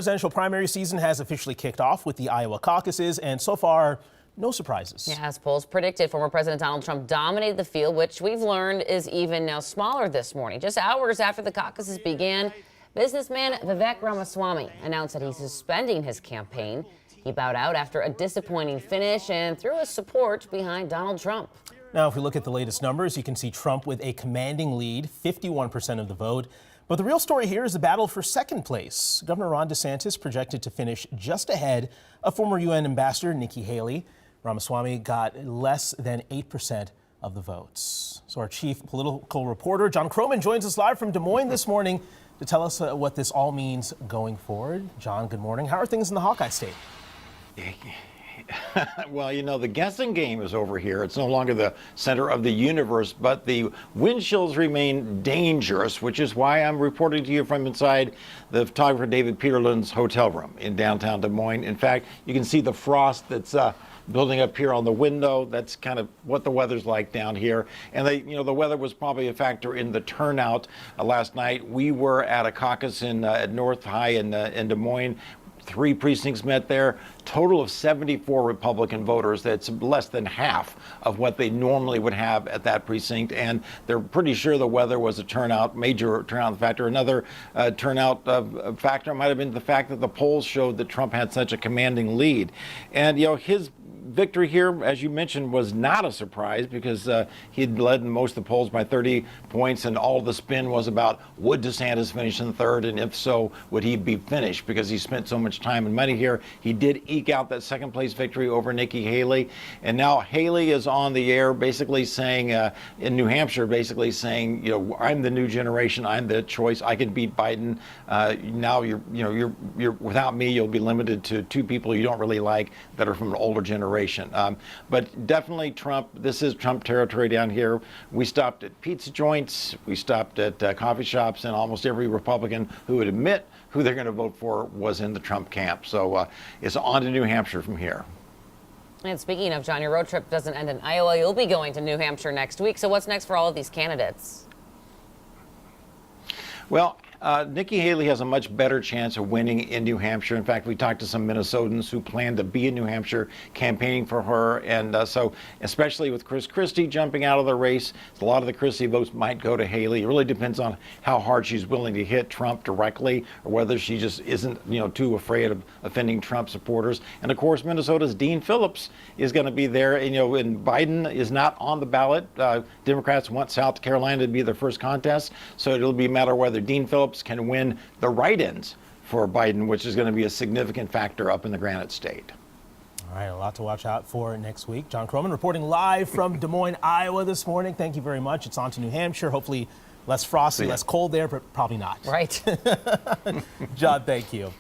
Presidential primary season has officially kicked off with the Iowa caucuses, and so far, no surprises. Yeah, as polls predicted, former President Donald Trump dominated the field, which we've learned is even now smaller this morning. Just hours after the caucuses began, businessman Vivek Ramaswamy announced that he's suspending his campaign. He bowed out after a disappointing finish and threw his support behind Donald Trump. Now, if we look at the latest numbers, you can see Trump with a commanding lead, 51% of the vote. But the real story here is the battle for second place. Governor Ron DeSantis projected to finish just ahead of former UN Ambassador Nikki Haley. Ramaswamy got less than 8% of the votes. So our chief political reporter, John Croman, joins us live from Des Moines this morning to tell us what this all means going forward. John, good morning. How are things in the Hawkeye State? Well, you know, the guessing game is over here. It's no longer the center of the universe, but the wind chills remain dangerous, which is why I'm reporting to you from inside the photographer David Peterlin's hotel room in downtown Des Moines. In fact, you can see the frost that's building up here on the window. That's kind of what the weather's like down here. And the weather was probably a factor in the turnout last night. We were at a caucus at North High in Des Moines. 3 precincts met there, total of 74 Republican voters. That's less than half of what they normally would have at that precinct. And they're pretty sure the weather was a major turnout factor. Another turnout factor might have been the fact that the polls showed that Trump had such a commanding lead. And, his victory here, as you mentioned, was not a surprise because he'd led in most of the polls by 30 points, and all the spin was about would DeSantis finish in third, and if so, would he be finished because he spent so much time and money here. He did eke out that second place victory over Nikki Haley, and now Haley is on the air basically saying, in New Hampshire, basically saying, I'm the new generation, I'm the choice, I can beat Biden. Now you're without me, you'll be limited to 2 people you don't really like that are from an older generation. But definitely Trump, this is Trump territory down here. We stopped at pizza joints, we stopped at coffee shops, and almost every Republican who would admit who they're going to vote for was in the Trump camp. So it's on to New Hampshire from here. And speaking of, John, your road trip doesn't end in Iowa. You'll be going to New Hampshire next week. So what's next for all of these candidates? Well, Nikki Haley has a much better chance of winning in New Hampshire. In fact, we talked to some Minnesotans who plan to be in New Hampshire campaigning for her. And so especially with Chris Christie jumping out of the race, a lot of the Christie votes might go to Haley. It really depends on how hard she's willing to hit Trump directly or whether she just isn't, too afraid of offending Trump supporters. And of course, Minnesota's Dean Phillips is going to be there. And Biden is not on the ballot. Democrats want South Carolina to be their first contest. So it'll be a matter of whether Dean Phillips can win the write-ins for Biden, which is going to be a significant factor up in the Granite State. All right, a lot to watch out for next week. John Croman reporting live from Des Moines, Iowa this morning. Thank you very much. It's on to New Hampshire. Hopefully less frosty, less cold there, but probably not. Right. John, thank you.